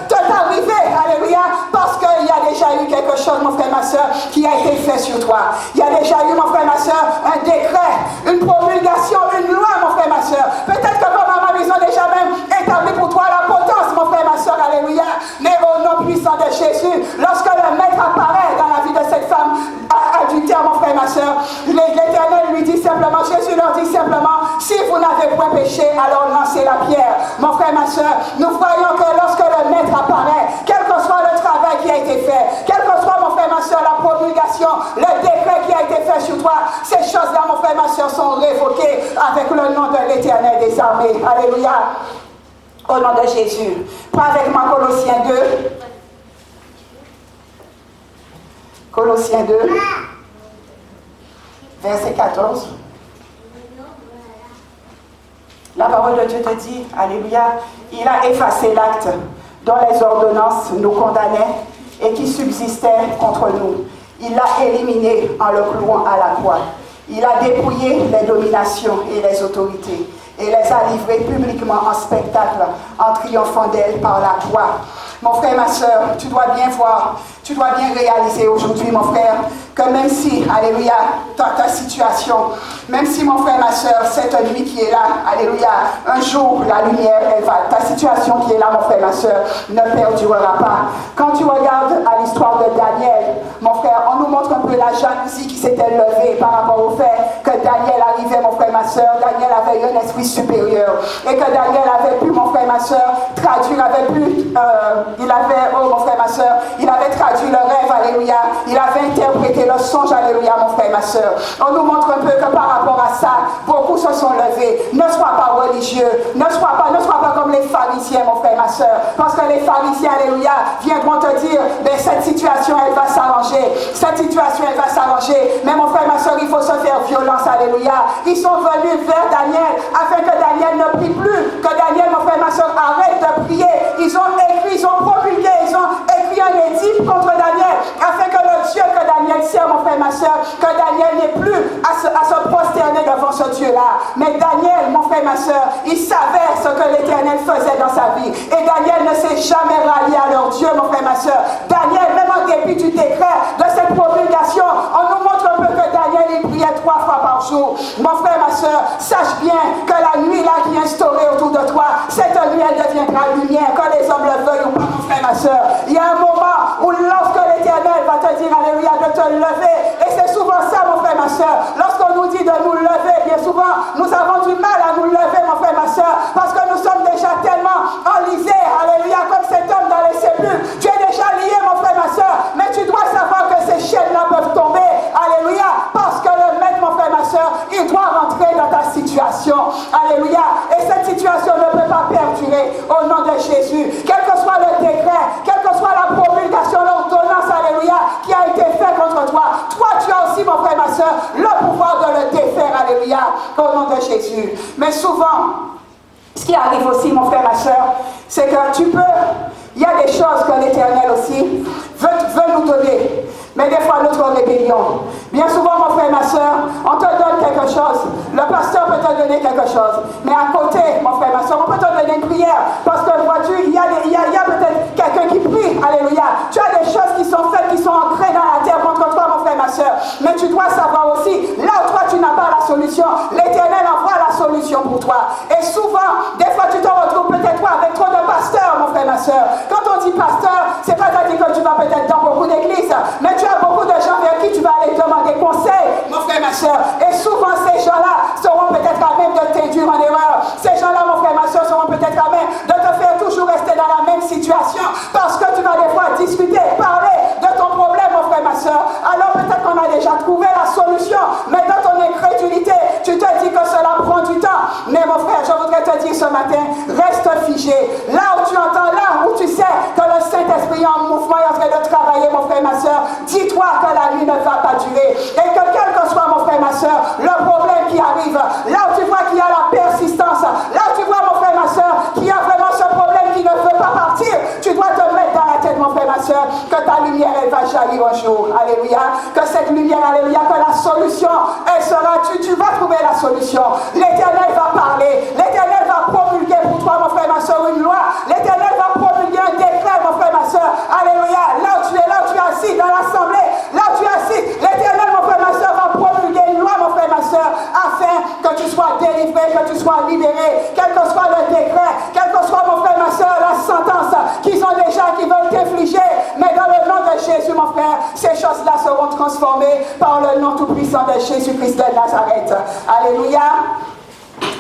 t'arriver, alléluia, parce qu'il y a déjà eu quelque chose, mon frère, ma soeur, qui a été fait sur toi. Il y a déjà eu, mon frère, ma soeur, un décret, une promulgation, une loi, mon frère, ma soeur. Peut-être que comme maman, ils ont déjà même établi pour toi la potence, mon frère, ma soeur, alléluia. Mais au nom puissant de Jésus, lorsque le maître apparaît dans la vie de cette femme adultère, mon frère, ma soeur, l'Éternel lui dit simplement, Jésus leur dit simplement, si vous n'avez point péché, alors lancez la pierre. Mon frère, ma soeur, nous voyons que lorsque le maître apparaît, quel que soit le travail qui a été fait, quel que soit, mon frère, ma soeur, la promulgation, le décret qui a été fait sur toi, ces choses-là, mon frère, ma soeur, sont révoquées avec le nom de l'Éternel des armées. Alléluia. Au nom de Jésus. Prends avec moi Colossiens 2. Colossiens 2, verset 14. La parole de Dieu te dit, alléluia, il a effacé l'acte dont les ordonnances nous condamnaient et qui subsistait contre nous. Il l'a éliminé en le clouant à la croix. Il a dépouillé les dominations et les autorités et les a livrées publiquement en spectacle en triomphant d'elles par la croix. Mon frère, ma soeur, tu dois bien voir, tu dois bien réaliser aujourd'hui, mon frère, que même si, alléluia, ta situation, même si, mon frère, ma soeur, cette nuit qui est là, alléluia, un jour, la lumière, elle va, ta situation qui est là, mon frère, ma soeur, ne perdurera pas. Quand tu regardes à l'histoire de Daniel, mon frère, on nous montre un peu la jalousie qui s'était levée par rapport au fait que Daniel arrivait, mon frère, ma soeur, Daniel avait un esprit supérieur, et que Daniel avait pu, mon frère, ma soeur, traduire, il avait, oh mon frère, ma soeur, il avait traduit le rêve, alléluia, il avait interprété le songe, alléluia, mon frère, ma soeur. On nous montre un peu que par rapport à ça, beaucoup se sont levés. Ne sois pas religieux, ne sois pas comme les pharisiens, mon frère, ma soeur, parce que les pharisiens, alléluia, viendront te dire, ben cette situation, elle va s'arranger, cette situation, elle va s'arranger, mais mon frère, ma soeur, il faut se faire violence, alléluia. Ils sont venus vers Daniel, afin que Daniel ne prie plus, que Daniel, mon frère, ma soeur, arrête de prier. Ils ont écrit, ils ont promulgué, ils ont écrit un édit contre Daniel, afin que le Dieu que Daniel sert, mon frère, ma soeur, que Daniel n'ait plus à se prosterner devant ce Dieu-là. Mais Daniel, mon frère, ma soeur, il savait ce que l'Éternel faisait dans sa vie. Et Daniel ne s'est jamais rallié à leur Dieu, mon frère, ma soeur. Daniel, même en dépit du décret de cette promulgation, on nous montre un peu que Daniel, il priait 3 fois par jour. Mon frère, ma soeur, sache bien que la nuit là qui est instaurée autour de toi, cette nuit, elle deviendra lumière, que les hommes le veuillent ou pas, mon frère, ma soeur. Il y a un moment où lorsque l'Éternel va te dire, alléluia, de te lever, et c'est souvent ça, mon frère, ma soeur, lorsqu'on nous dit de nous lever, bien souvent, nous avons du mal à nous lever, mon frère, ma soeur, parce que nous sommes déjà tellement enlisés, alléluia, comme cet homme dans les sépulcres. Tu es déjà lié, mon frère, ma soeur, mais tu dois savoir que ces chaînes-là peuvent tomber, alléluia, parce que le maître, mon frère, ma soeur, il doit rentrer dans ta situation, alléluia, et cette situation ne peut pas perdurer au nom de Jésus, quel que soit le décret, quelle que soit la promulgation, l'ordonnance, alléluia, qui a été faite contre toi, toi tu as aussi, mon frère, ma soeur, le pouvoir de le défaire, alléluia, au nom de Jésus. Mais souvent, ce qui arrive aussi, mon frère, ma soeur, c'est que il y a des choses que l'Éternel aussi veut nous donner. Mais des fois, notre rébellion. Bien souvent, mon frère, ma soeur, on te donne quelque chose. Le pasteur peut te donner quelque chose. Mais à côté, mon frère, ma soeur, on peut te donner une prière. Parce que, vois-tu, il y a peut-être quelqu'un qui prie. Alléluia. Tu as des choses qui sont faites, qui sont ancrées dans la terre contre toi, mon frère, ma soeur. Mais tu dois savoir aussi, là où toi, tu n'as pas la solution, l'Éternel envoie la solution pour toi. Et souvent, des fois, tu te retrouves peut-être toi avec trop de pasteurs, mon frère, ma soeur. Quand on dit pasteur, c'est pas à dire que tu vas peut-être dans beaucoup d'églises, mais tu as beaucoup de gens vers qui tu vas aller demander conseil, mon frère, ma soeur. Et souvent, ces gens-là seront peut-être à même de t'induire en erreur. Ces gens-là, mon frère, ma soeur, seront peut-être à même de te faire toujours rester dans la même situation. Parce que tu vas des fois discuter, parler de ton problème, mon frère, ma soeur. Alors peut-être qu'on a déjà trouvé la solution. Mais dans ton incrédulité, tu te dis que cela prend du temps. Mais mon frère, je voudrais te te dire ce matin, reste figé. Là où tu entends, là où tu sais que le Saint-Esprit est en mouvement est en train de travailler, mon frère et ma soeur, dis-toi que la nuit ne va pas durer. Et que quel que soit, mon frère et ma soeur, le problème qui arrive, là où tu vois qu'il y a la persistance, là où tu vois, mon frère et ma soeur, qu'il y a vraiment ce problème qui ne veut pas partir, tu dois te mettre dans la tête, mon frère et ma soeur, que ta lumière, elle va jaillir un jour. Alléluia. Que cette lumière, alléluia, que la solution, elle sera, tu vas trouver la solution. L'Éternel va parler. L'Éternel va promulguer pour toi, mon frère et ma soeur, une loi. L'Éternel va promulguer un décret, mon frère et ma soeur. Alléluia. Là où tu es assis dans l'assemblée, là où tu es assis, l'Éternel, mon frère et ma soeur, va promulguer une loi, mon frère et ma soeur, afin que tu sois délivré, que tu sois libéré, quel que soit le décret, quel que soit, mon frère et ma soeur, la sentence qu'ils ont déjà, qui veulent t'infliger. Mais dans le nom de Jésus, mon frère, ces choses-là seront transformées par le nom tout-puissant de Jésus-Christ de Nazareth. Alléluia.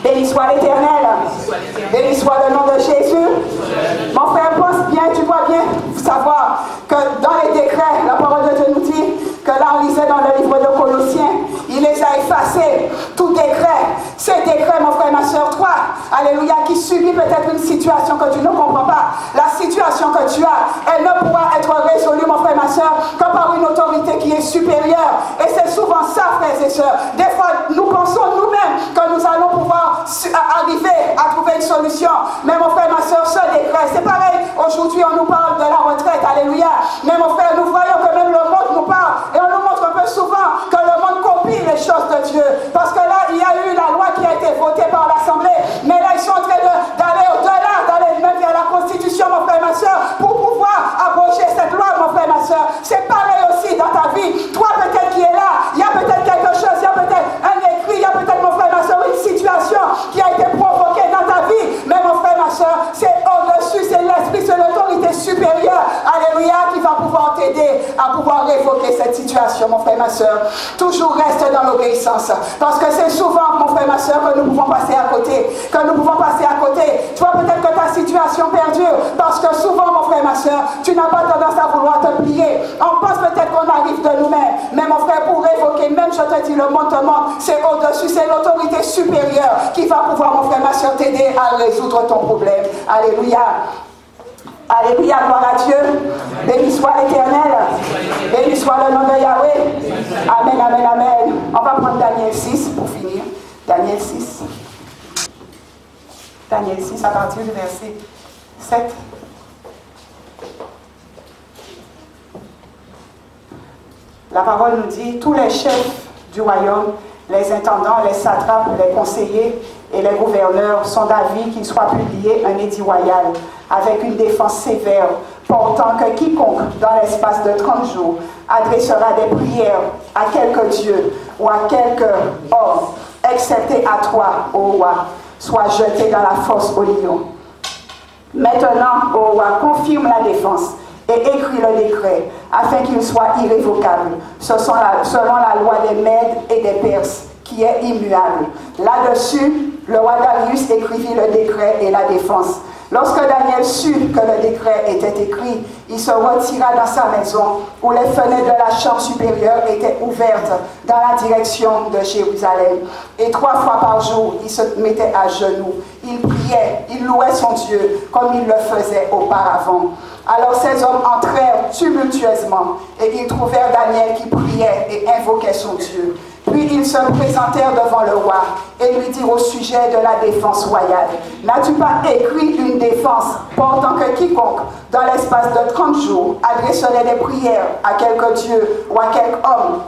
Béni soit l'Éternel. Béni soit le nom de Jésus. Mon frère, pense bien, tu dois bien savoir que dans les décrets, la parole de Dieu nous dit que là on lisait dans le livre de Colossiens, il les a effacés, tout décret. Ces décrets, mon frère et ma soeur, toi, alléluia, qui subit peut-être une situation que tu ne comprends pas, la situation que tu as, elle ne pourra être résolue, mon frère et ma soeur, que par une autorité qui est supérieure. Et c'est souvent ça, frères et sœurs. Des fois, nous pensons nous-mêmes que nous allons pouvoir arriver à trouver une solution. Mais mon frère et ma soeur, ce décret, c'est pareil. Aujourd'hui, on nous parle de la retraite, alléluia. Mais mon frère, nous voyons que même le monde nous parle. Et on nous montre un peu souvent que le monde copie les choses de Dieu. Parce que là, il y a eu la loi qui a été votée par l'Assemblée. Mais là, ils sont en train d'aller au-delà, d'aller même vers la Constitution, mon frère et ma soeur, pour pouvoir abroger cette loi, mon frère et ma soeur. C'est pareil aussi dans ta vie. Toi, peut-être qui est là, il y a peut-être quelque chose, il y a peut-être un écrit, il y a peut-être, mon frère et ma soeur, une situation qui a été provoquée dans ta vie. Mais mon frère et ma soeur, c'est au-dessus, c'est l'esprit, c'est l'autorité supérieure, alléluia, qui va pouvoir t'aider à pouvoir révoquer cette situation, mon frère et ma soeur. Toujours reste dans l'obéissance. Parce que c'est souvent, mon frère et ma soeur, que nous pouvons passer à côté. Que nous pouvons passer à côté. Tu vois peut-être que ta situation perdure. Parce que souvent, mon frère et ma soeur, tu n'as pas tendance à vouloir te plier. On pense peut-être qu'on arrive de nous-mêmes. Mais mon frère, pour révoquer, même je te dis, le monde te montre, c'est au-dessus, c'est l'autorité supérieure qui va pouvoir, mon frère et ma soeur, t'aider à résoudre ton problème. Alléluia. Alléluia, gloire à Dieu. Béni soit l'Éternel. Béni soit le nom de Yahweh. Amen, amen, amen. On va prendre Daniel 6 pour finir. Daniel 6. Daniel 6 à partir du verset 7. La parole nous dit, tous les chefs du royaume, les intendants, les satrapes, les conseillers et les gouverneurs sont d'avis qu'il soit publié un édit royal avec une défense sévère, portant que quiconque, dans l'espace de 30 jours, adressera des prières à quelque dieu ou à quelque homme, excepté à toi, ô roi, soit jeté dans la fosse au lion. Maintenant, ô roi, confirme la défense et écrit le décret, afin qu'il soit irrévocable, selon la loi des Mèdes et des Perses, qui est immuable. Là-dessus, le roi Darius écrivit le décret et la défense. Lorsque Daniel sut que le décret était écrit, il se retira dans sa maison, où les fenêtres de la chambre supérieure étaient ouvertes dans la direction de Jérusalem. Et 3 fois par jour, il se mettait à genoux. Il priait, il louait son Dieu, comme il le faisait auparavant. Alors ces hommes entrèrent tumultueusement, et ils trouvèrent Daniel qui priait et invoquait son Dieu. Puis ils se présentèrent devant le roi et lui dirent au sujet de la défense royale. N'as-tu pas écrit une défense portant que quiconque, dans l'espace de 30 jours, adresserait des prières à quelque dieu ou à quelque homme,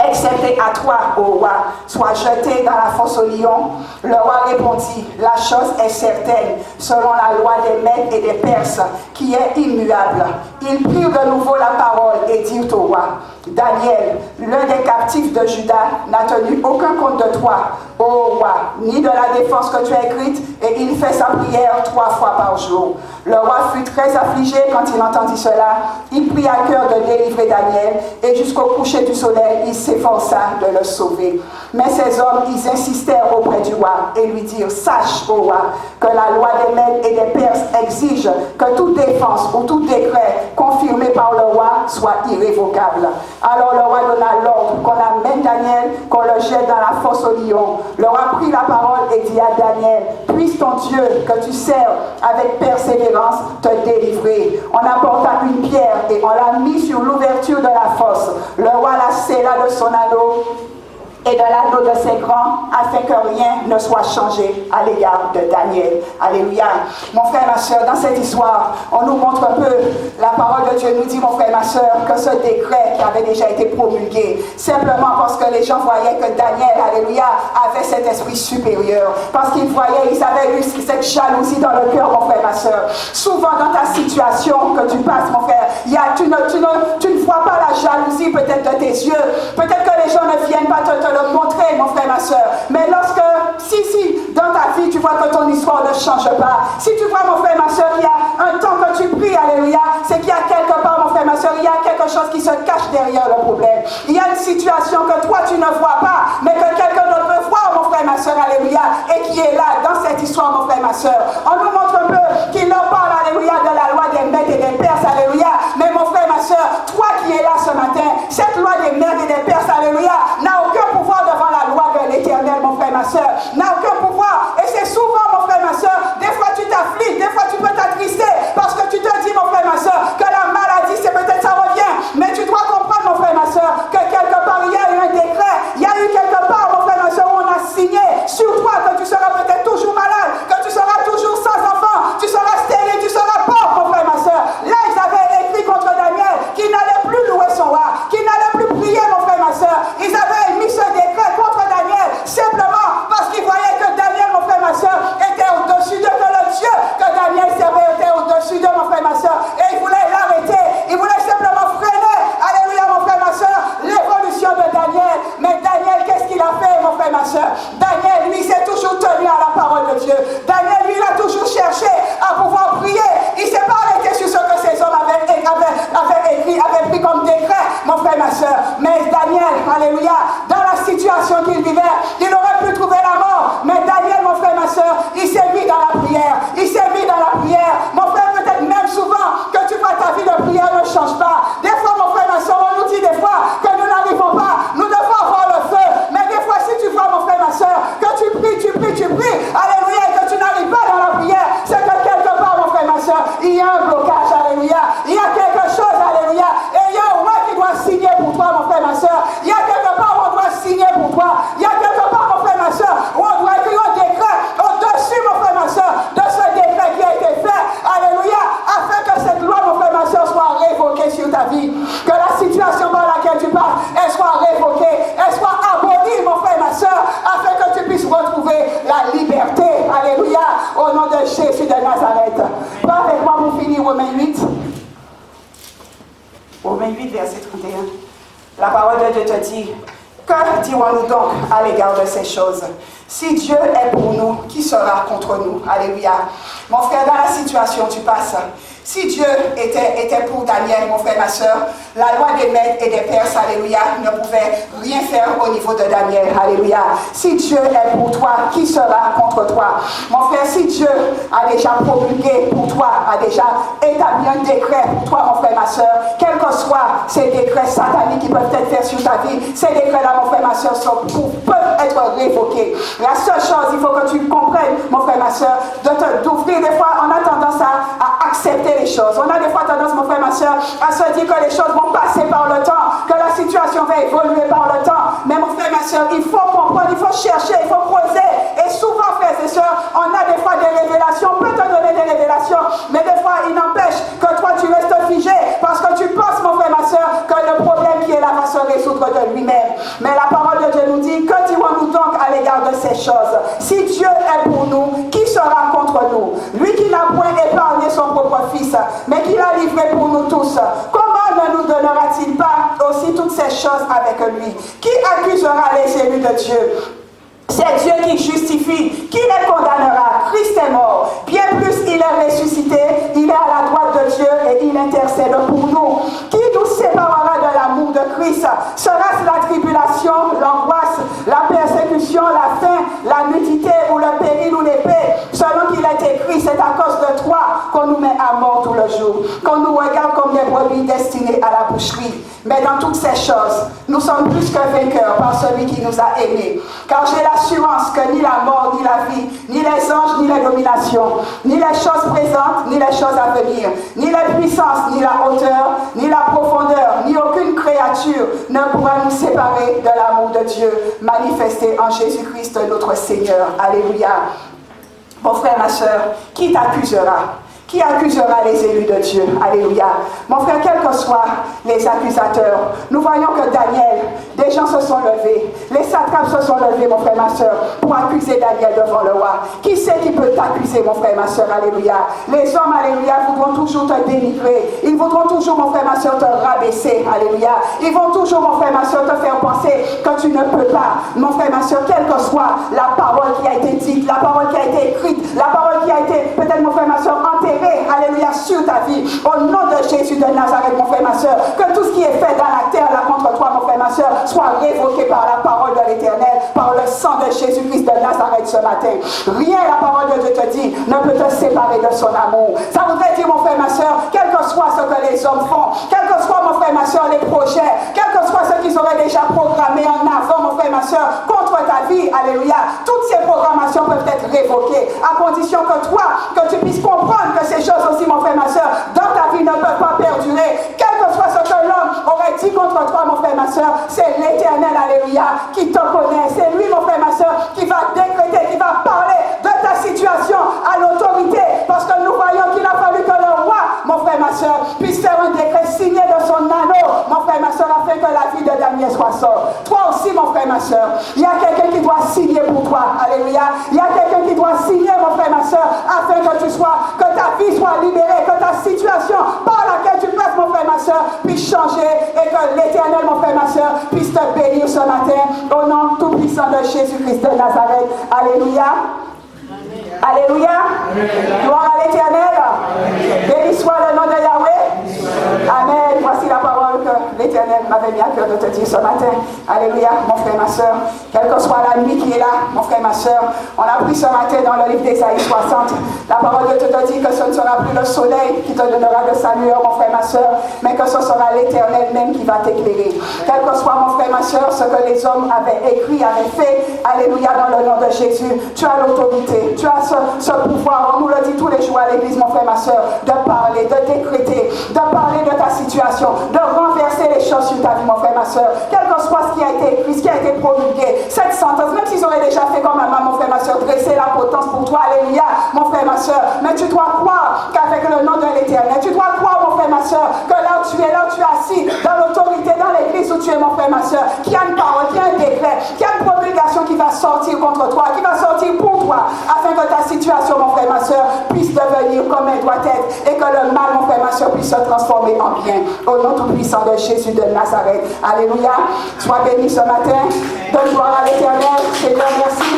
excepté à toi, ô roi, soit jeté dans la fosse au lion? Le roi répondit, la chose est certaine, selon la loi des Mèdes et des Perses, qui est immuable. Ils prirent de nouveau la parole et dirent au roi, Daniel, l'un des captifs de Juda, n'a tenu aucun compte de toi, ô roi, ni de la défense que tu as écrite, et il fait sa prière 3 fois par jour. Le roi fut très affligé quand il entendit cela. Il prit à cœur de délivrer Daniel, et jusqu'au coucher du soleil, il s'efforça de le sauver. Mais ces hommes, ils insistèrent auprès du roi et lui dirent, sache, ô roi, que la loi des Mèdes et des Perses exige que toute défense ou tout décret confirmé par le roi soit irrévocable. Alors le roi donna l'ordre qu'on amène Daniel, qu'on le jette dans la fosse au lion. Le roi prit la parole et dit à Daniel, puisse ton Dieu que tu sers avec persévérance te délivrer. On apporta une pierre et on l'a mise sur l'ouverture de la fosse. Le roi la scella de son anneau et de l'anneau de ses grands, afin que rien ne soit changé à l'égard de Daniel. Alléluia. Mon frère, ma soeur, dans cette histoire, on nous montre un peu, la parole de Dieu nous dit, mon frère, ma soeur, que ce décret qui avait déjà été promulgué, simplement parce que les gens voyaient que Daniel, alléluia, avait cet esprit supérieur, parce qu'ils voyaient, ils avaient eu cette jalousie dans le cœur, mon frère, ma soeur. Souvent dans ta situation que tu passes, mon frère, tu ne vois pas la jalousie peut-être de tes yeux, peut-être que les gens ne viennent pas te le montrer, mon frère, ma soeur. Mais lorsque, si, dans ta vie, tu vois que ton histoire ne change pas, si tu vois, mon frère, ma soeur, qu'il y a un temps que tu pries, alléluia, c'est qu'il y a quelque part, mon frère, ma soeur, il y a quelque chose qui se cache derrière le problème. Il y a une situation que toi, tu ne vois pas, mais que quelqu'un d'autre peut voir, mon frère, ma soeur, alléluia, et qui est là, dans cette histoire, mon frère, ma soeur. On nous montre un peu qu'il leur parle, alléluia, de la loi des Mèdes et des Perses, alléluia. Mais mon frère, ma soeur, toi qui es là ce matin, cette loi des Mèdes et des Perses, alléluia, n'a aucun pouvoir devant la loi de l'Éternel, mon frère, ma soeur, n'a aucun pouvoir. Et c'est souvent, mon frère, ma soeur, des fois tu t'affliges, des fois tu peux t'attrister, parce que tu te dis, mon frère, ma soeur, que la maladie, c'est peut-être ça revient. Mais tu dois comprendre, mon frère, ma soeur, que quelque part, il y a eu un décret, il y a eu quelque part, mon frère, ma soeur, où on a signé sur toi que tu seras peut-être toujours malade, que tu seras toujours sans enfant, tu seras stérile, tu seras pauvre, mon frère, ma soeur. Là, ils avaient écrit contre Daniel qu'il n'allait plus louer son roi, qu'il n'allait plus prier, mon frère, ma soeur. Ils avaient mis ce décret contre Daniel, simplement parce qu'ils voyaient que Daniel, mon frère, ma soeur, était au-dessus d'eux, que le Dieu que Daniel servait était au-dessus d'eux, mon frère, ma soeur. Et ils voulaient l'arrêter, ils voulaient simplement freiner, alléluia, mon frère, ma soeur, l'évolution de Daniel. Mais Daniel, qu'est-ce qu'il a fait, mon frère, ma soeur? Daniel, lui, s'est toujours tenu à la parole de Dieu. Daniel, lui, il a toujours cherché à pouvoir prier. Il ne s'est pas arrêté sur ce que ces hommes avaient écrit, avaient pris comme décret, mon frère, ma soeur. Mais Daniel, alléluia, dans la situation qu'il vivait, il aurait pu trouver la mort. Mais Daniel, mon frère, ma soeur, il s'est mis dans la prière. Il s'est mis dans la prière. Mon frère, peut-être même souvent que tu vois ta vie de prière ne change pas. Des fois, mon frère, ma soeur, on nous dit des fois que nous n'arrivons pas. Nous devons avoir le feu. Mais des fois, si tu vois, mon frère, ma soeur, que tu pries, alléluia, et que tu n'arrives pas dans la prière, c'est que quelque part, mon frère, ma soeur, il y a un blocage, alléluia. Il y a quelque chose, alléluia. Et il y a un roi qui doit signer pour toi, mon frère, ma soeur. Il y a quelque part où on doit signer pour toi. Il y a quelque part, mon frère, ma soeur, où on doit écrire un décret au-dessus, mon frère, ma soeur, de ce décret qui a été fait, alléluia, afin que cette loi, mon frère, ma soeur, soit révoquée sur ta vie. Que la situation par laquelle tu passes, elle soit révoquée, elle soit abolie, mon frère, ma soeur, afin que tu puisses retrouver la liberté, alléluia, au nom de Jésus de Nazareth. Pas avec moi pour finir, Romains 8. Romains 8, verset 31. La parole de Dieu te dit, que dirons-nous donc à l'égard de ces choses? Si Dieu est pour nous, qui sera contre nous? Alléluia. Mon frère, dans la situation où tu passes, si Dieu était pour Daniel, mon frère, ma soeur, la loi des Mèdes et des Perses, alléluia, ne pouvait rien faire au niveau de Daniel, alléluia. Si Dieu est pour toi, qui sera contre toi? Mon frère, si Dieu a déjà promulgué pour toi, a déjà établi un décret pour toi, mon frère, ma soeur, quels que soient ces décrets sataniques qui peuvent être faits sur ta vie, ces décrets-là, mon frère, ma soeur, peuvent être révoqués. La seule chose, il faut que tu comprennes, mon frère, ma soeur, d'ouvrir. Des fois, on a tendance à accepter les choses. On a des fois tendance, mon frère, ma soeur, à se dire que les choses vont passer par le temps, que la situation va évoluer par le temps. Mais mon frère, ma soeur, il faut comprendre, il faut chercher, il faut creuser. Et souvent, frères et sœurs, on a des fois des révélations, on peut te donner des révélations, mais des fois, il n'empêche que toi, tu restes figé, parce que tu penses, mon frère, ma soeur, que le problème qui est là va se résoudre de lui-même. Mais la parole de Dieu nous dit, que dirons-nous donc à l'égard de ces choses? Si Dieu est pour nous, qui sera contre nous? Lui qui n'a point épargné son propre Fils, mais qui l'a livré pour nous tous, comment ne nous donnera-t-il pas aussi toutes ces choses avec lui? Qui accusera les élus de Dieu? C'est Dieu qui justifie. Qui les condamnera? Christ est mort. Bien plus, il est ressuscité. Il est à la droite de Dieu et il intercède pour nous. Qui nous séparera de l'amour de Christ? Sera-ce la tribulation, l'angoisse, la persécution, persécution, la faim, la nudité ou le péril ou l'épée. Selon qu'il est écrit, c'est à cause de toi qu'on nous met à mort tout le jour, qu'on nous regarde comme des brebis destinées à la boucherie. Mais dans toutes ces choses, nous sommes plus que vainqueurs par celui qui nous a aimés. Car j'ai l'assurance que ni la mort, ni la vie, ni les anges, ni les dominations, ni les choses présentes, ni les choses à venir, ni les puissances, ni la hauteur, ni la profondeur, ni aucune créature ne pourra nous séparer de l'amour de Dieu manifesté en Jésus-Christ notre Seigneur. Alléluia. Mon frère, ma soeur, qui t'accusera? Qui accusera les élus de Dieu? Alléluia. Mon frère, quels que soient les accusateurs, nous voyons que Daniel, des gens se sont levés, les satrapes se sont levés, mon frère, ma soeur, pour accuser Daniel devant le roi. Qui c'est qui peut t'accuser, mon frère, ma soeur? Alléluia. Les hommes, alléluia, voudront toujours te dénigrer. Ils voudront toujours, mon frère, ma soeur, te rabaisser. Alléluia. Ils vont toujours, mon frère, ma soeur, te faire penser que tu ne peux pas. Mon frère, ma soeur, quelle que soit la parole qui a été dite, la parole qui a été écrite, la parole qui a été, peut-être, mon frère, ma soeur, enterrée, alléluia, sur ta vie, au nom de Jésus de Nazareth, mon frère, ma soeur, que tout ce qui est fait dans la terre, là, contre toi, mon frère, ma soeur, soit révoqué par la parole de l'Éternel, par le sang de Jésus-Christ de Nazareth ce matin. Rien, la parole de Dieu te dit, ne peut te séparer de son amour. Ça voudrait dire, mon frère, ma soeur, quel que soit ce que les hommes font, quel que soit, mon frère, ma soeur, les projets, quel que soit ce qu'ils auraient déjà programmé en avant, mon frère, ma soeur, contre ta vie, alléluia, toutes ces programmations peuvent être révoquées, à condition que toi, que tu puisses comprendre que ces choses aussi, mon frère, ma soeur, dans ta vie ne peuvent pas perdurer. Quel que soit ce que l'homme aurait dit contre toi, mon frère, ma soeur, c'est l'Éternel, alléluia, qui te connaît. C'est lui, mon frère, ma soeur, qui va décréter, qui va parler de ta situation à l'autorité. Parce que nous voyons qu'il a fallu que le roi, mon frère, ma soeur, puisse faire un décret signé de son anneau, mon frère, ma soeur, afin que la vie de Daniel soit sauve. Toi aussi, mon frère, ma soeur, il y a quelqu'un qui doit signer pour toi, alléluia. Il y a quelqu'un qui doit signer, mon frère, ma soeur, afin que tu sois, que ta vie soit libérée, que ta situation par laquelle tu passes, mon frère, ma soeur, puisse changer et que l'Éternel, mon frère, ma soeur, puisse te bénir ce matin au nom tout puissant de Jésus-Christ de Nazareth. Alléluia. Alléluia. Gloire à l'Éternel. Béni soit le nom de Yahweh. Amen. Voici la parole que l'Éternel m'avait mis à cœur de te dire ce matin. Alléluia, mon frère, ma soeur. Quelle que soit la nuit qui est là, mon frère, ma soeur, on a pris ce matin dans le livre d'Ésaïe 60. La parole de Dieu te dit que ce ne sera plus le soleil qui te donnera de sa lueur, mon frère, ma soeur, mais que ce sera l'Éternel même qui va t'éclairer. Quel que soit, mon frère, ma soeur, ce que les hommes avaient écrit, avaient fait, alléluia, dans le nom de Jésus, tu as l'autorité, tu as ce pouvoir, on nous le dit tous les jours à l'église, mon frère, ma soeur, de parler, de décréter, de parler de ta situation, de renverser les choses sur ta vie, mon frère, ma soeur. Quel que soit ce qui a été écrit, ce qui a été promulgué, cette sentence, même s'ils auraient déjà fait comme maman, mon frère, ma soeur, dresser la potence pour toi, alléluia, mon frère, ma soeur, mais tu dois croire qu'avec le nom de l'Éternel, tu dois croire, mon frère, ma soeur, que là où tu es, là où tu es assis, dans l'autorité, dans l'église où tu es, mon frère, ma soeur, qu'il y a une parole, qu'il y a un décret, qu'il y a une promulgation qui va sortir contre toi, qui va sortir pour toi, afin que ta situation, mon frère, ma soeur, puisse devenir comme elle doit être, et que le mal, mon frère, ma soeur, puisse se transformer en bien. Au nom tout-puissant de Jésus de Nazareth. Alléluia. Sois béni ce matin. Donne gloire à l'Éternel. Seigneur, merci.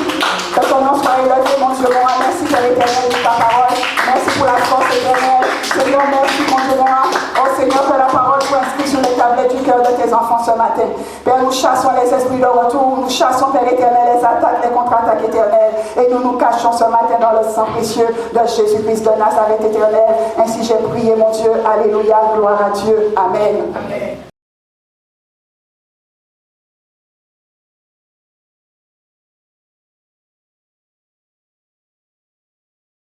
Que ton nom soit élevé, mon Dieu, moi. Merci pour l'Éternel de ta parole. Merci pour la force éternelle. Seigneur, merci, mon Dieu, moi. Oh Seigneur, que la parole soit inscrite sur les tablettes du cœur de tes enfants ce matin. Père, nous chassons les esprits de retour. Nous chassons, Père éternel, les attaques, les contre-attaques éternelles. Et nous nous cachons ce matin dans le sang précieux de Jésus-Christ de Nazareth éternel. Ainsi j'ai prié, mon Dieu. Alléluia. Gloire à Dieu. Amen. Amen.